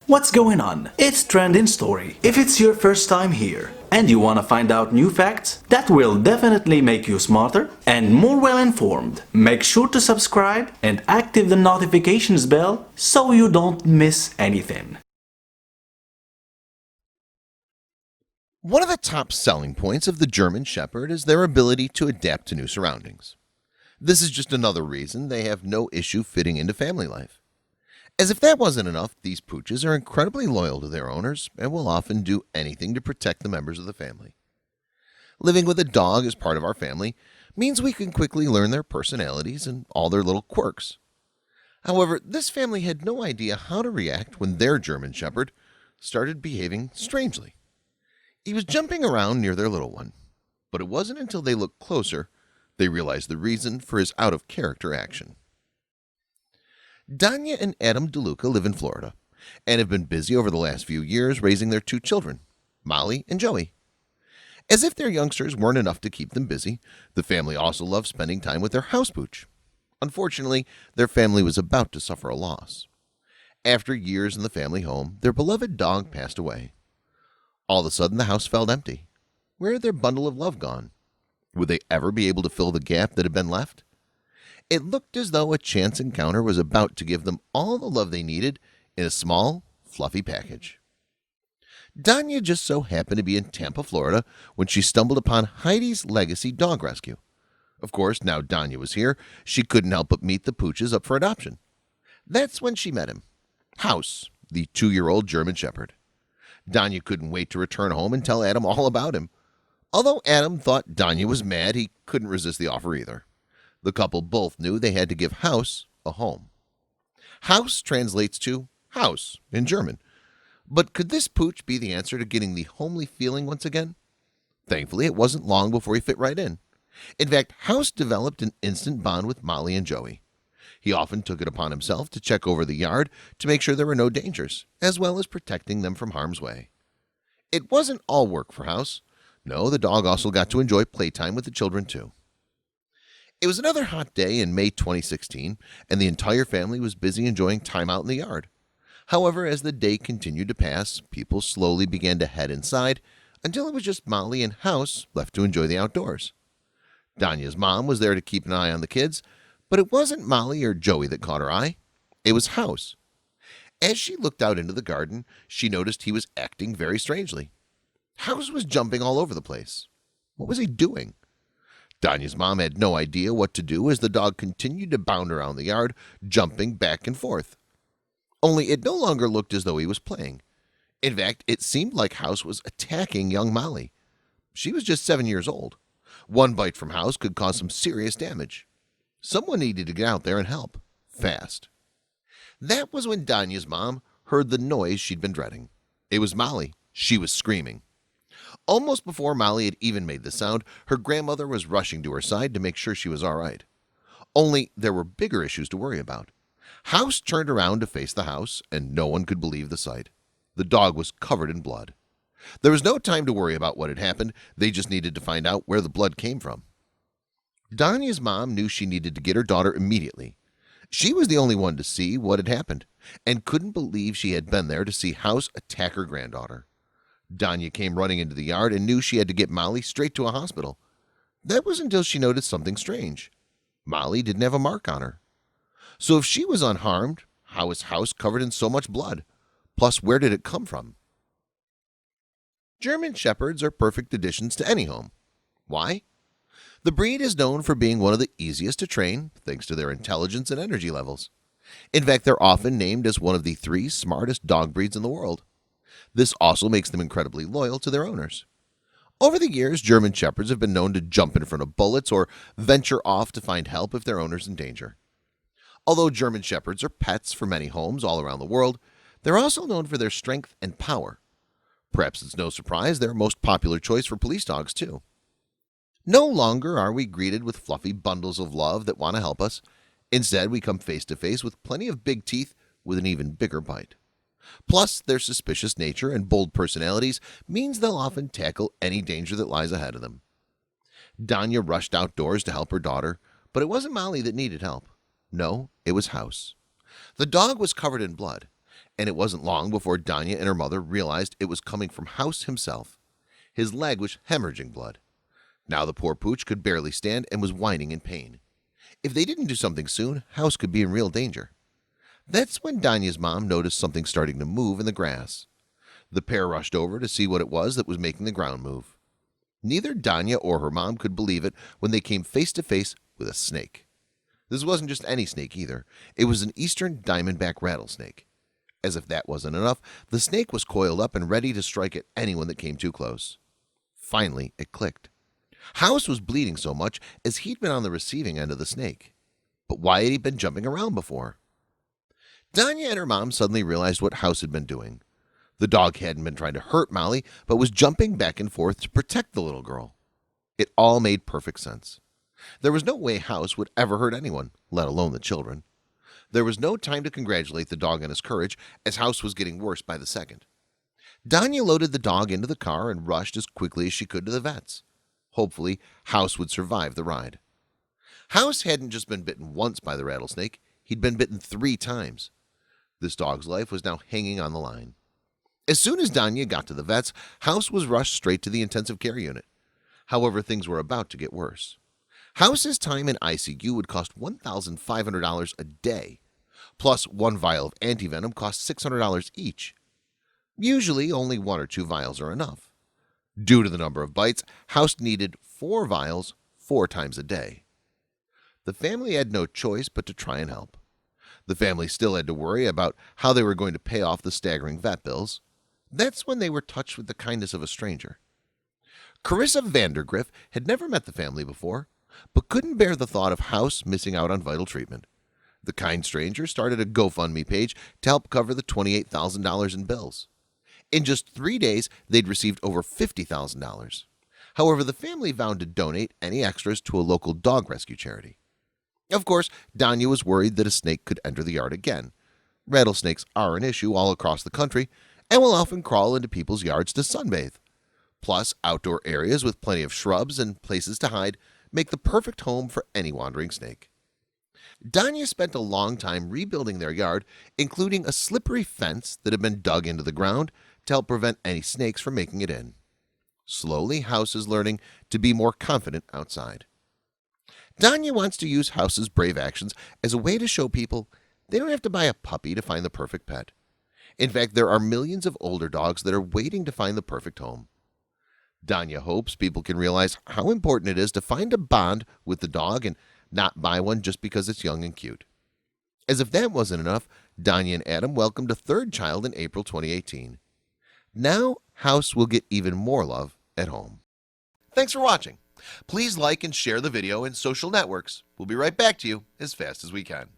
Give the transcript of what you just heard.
What's going on? It's Trending Story. If it's your first time here and you want to find out new facts that will definitely make you smarter and more well informed, make sure to subscribe and active the notifications bell so you don't miss anything. One of the top selling points of the German Shepherd is their ability to adapt to new surroundings. This is just another reason they have no issue fitting into family life. As if that wasn't enough, these pooches are incredibly loyal to their owners and will often do anything to protect the members of the family. Living with a dog as part of our family means we can quickly learn their personalities and all their little quirks. However, this family had no idea how to react when their German Shepherd started behaving strangely. He was jumping around near their little one, but it wasn't until they looked closer they realized the reason for his out-of-character action. Danya and Adam DeLuca live in Florida and have been busy over the last few years raising their two children, Molly and Joey. As if their youngsters weren't enough to keep them busy, the family also loves spending time with their house pooch. Unfortunately, their family was about to suffer a loss. After years in the family home, their beloved dog passed away. All of a sudden, the house felt empty. Where had their bundle of love gone? Would they ever be able to fill the gap that had been left? It looked as though a chance encounter was about to give them all the love they needed in a small, fluffy package. Danya just so happened to be in Tampa, Florida, when she stumbled upon Heidi's Legacy Dog Rescue. Of course, now Danya was here, she couldn't help but meet the pooches up for adoption. That's when she met him, House, the 2-year-old German Shepherd. Danya couldn't wait to return home and tell Adam all about him. Although Adam thought Danya was mad, he couldn't resist the offer either. The couple both knew they had to give House a home. House translates to house in German. But could this pooch be the answer to getting the homely feeling once again? Thankfully, it wasn't long before he fit right in. In fact, House developed an instant bond with Molly and Joey. He often took it upon himself to check over the yard to make sure there were no dangers, as well as protecting them from harm's way. It wasn't all work for House. No, the dog also got to enjoy playtime with the children too. It was another hot day in May 2016, and the entire family was busy enjoying time out in the yard. However, as the day continued to pass, people slowly began to head inside until it was just Molly and House left to enjoy the outdoors. Danya's mom was there to keep an eye on the kids, but it wasn't Molly or Joey that caught her eye. It was House. As she looked out into the garden, she noticed he was acting very strangely. House was jumping all over the place. What was he doing? Danya's mom had no idea what to do as the dog continued to bound around the yard, jumping back and forth. Only it no longer looked as though he was playing. In fact, it seemed like House was attacking young Molly. She was just 7 years old. One bite from House could cause some serious damage. Someone needed to get out there and help, fast. That was when Danya's mom heard the noise she'd been dreading. It was Molly. She was screaming. Almost before Molly had even made the sound, her grandmother was rushing to her side to make sure she was all right. Only there were bigger issues to worry about. House turned around to face the house, and no one could believe the sight. The dog was covered in blood. There was no time to worry about what had happened. They just needed to find out where the blood came from. Danya's mom knew she needed to get her daughter immediately. She was the only one to see what had happened and couldn't believe she had been there to see House attack her granddaughter. Danya came running into the yard and knew she had to get Molly straight to a hospital. That was until she noticed something strange. Molly didn't have a mark on her. So if she was unharmed, how was House covered in so much blood? Plus, where did it come from? German Shepherds are perfect additions to any home. Why? The breed is known for being one of the easiest to train, thanks to their intelligence and energy levels. In fact, they're often named as one of the 3 smartest dog breeds in the world. This also makes them incredibly loyal to their owners. Over the years, German Shepherds have been known to jump in front of bullets or venture off to find help if their owner's in danger. Although German Shepherds are pets for many homes all around the world, they're also known for their strength and power. Perhaps it's no surprise they're a most popular choice for police dogs too. No longer are we greeted with fluffy bundles of love that want to help us. Instead, we come face to face with plenty of big teeth with an even bigger bite. Plus, their suspicious nature and bold personalities means they'll often tackle any danger that lies ahead of them. Danya rushed outdoors to help her daughter, but it wasn't Molly that needed help. No, it was House. The dog was covered in blood, And it wasn't long before Danya and her mother realized it was coming from House himself. His leg was hemorrhaging blood. Now the poor pooch could barely stand and was whining in pain. If they didn't do something soon, House could be in real danger. That's when Danya's mom noticed something starting to move in the grass. The pair rushed over to see what it was that was making the ground move. Neither Danya or her mom could believe it when they came face to face with a snake. This wasn't just any snake either. It was an eastern diamondback rattlesnake. As if that wasn't enough, the snake was coiled up and ready to strike at anyone that came too close. Finally, it clicked. House was bleeding so much as he'd been on the receiving end of the snake. But why had he been jumping around before? Danya and her mom suddenly realized what House had been doing. The dog hadn't been trying to hurt Molly, but was jumping back and forth to protect the little girl. It all made perfect sense. There was no way House would ever hurt anyone, let alone the children. There was no time to congratulate the dog on his courage, as House was getting worse by the second. Danya loaded the dog into the car and rushed as quickly as she could to the vet's. Hopefully, House would survive the ride. House hadn't just been bitten once by the rattlesnake, he'd been bitten 3 times. This dog's life was now hanging on the line. As soon as Danya got to the vet's, House was rushed straight to the intensive care unit. However, things were about to get worse. House's time in ICU would cost $1,500 a day, plus 1 vial of antivenom cost $600 each. Usually, only 1 or 2 vials are enough. Due to the number of bites, House needed 4 vials 4 times a day. The family had no choice but to try and help. The family still had to worry about how they were going to pay off the staggering vet bills. That's when they were touched with the kindness of a stranger. Carissa Vandergriff had never met the family before, but couldn't bear the thought of House missing out on vital treatment. The kind stranger started a GoFundMe page to help cover the $28,000 in bills. In just 3 days, they'd received over $50,000. However, the family vowed to donate any extras to a local dog rescue charity. Of course, Danya was worried that a snake could enter the yard again. Rattlesnakes are an issue all across the country and will often crawl into people's yards to sunbathe. Plus, outdoor areas with plenty of shrubs and places to hide make the perfect home for any wandering snake. Danya spent a long time rebuilding their yard, including a slippery fence that had been dug into the ground to help prevent any snakes from making it in. Slowly, House is learning to be more confident outside. Danya wants to use House's brave actions as a way to show people they don't have to buy a puppy to find the perfect pet. In fact, there are millions of older dogs that are waiting to find the perfect home. Danya hopes people can realize how important it is to find a bond with the dog and not buy one just because it's young and cute. As if that wasn't enough, Danya and Adam welcomed a 3rd child in April 2018. Now, House will get even more love at home. Thanks for watching. Please like and share the video in social networks. We'll be right back to you as fast as we can.